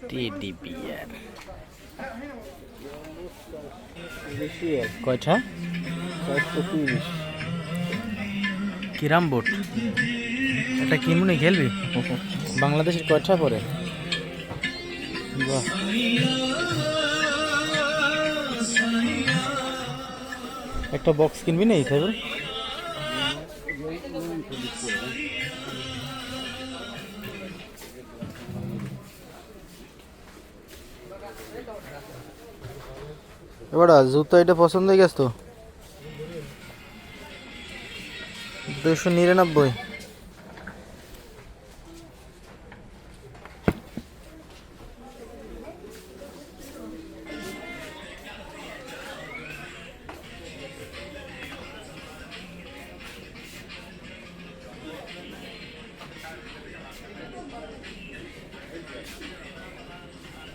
Teddy bear কয়টা? 430। কিরাম boat এটা কিনবো খেলবি? বাংলাদেশের কয়টা পরে? বাহ, একটা বক্স কিনবি না সাইবুল? এবার জুতো এটা পছন্দ হয়ে গেছে তো? 299।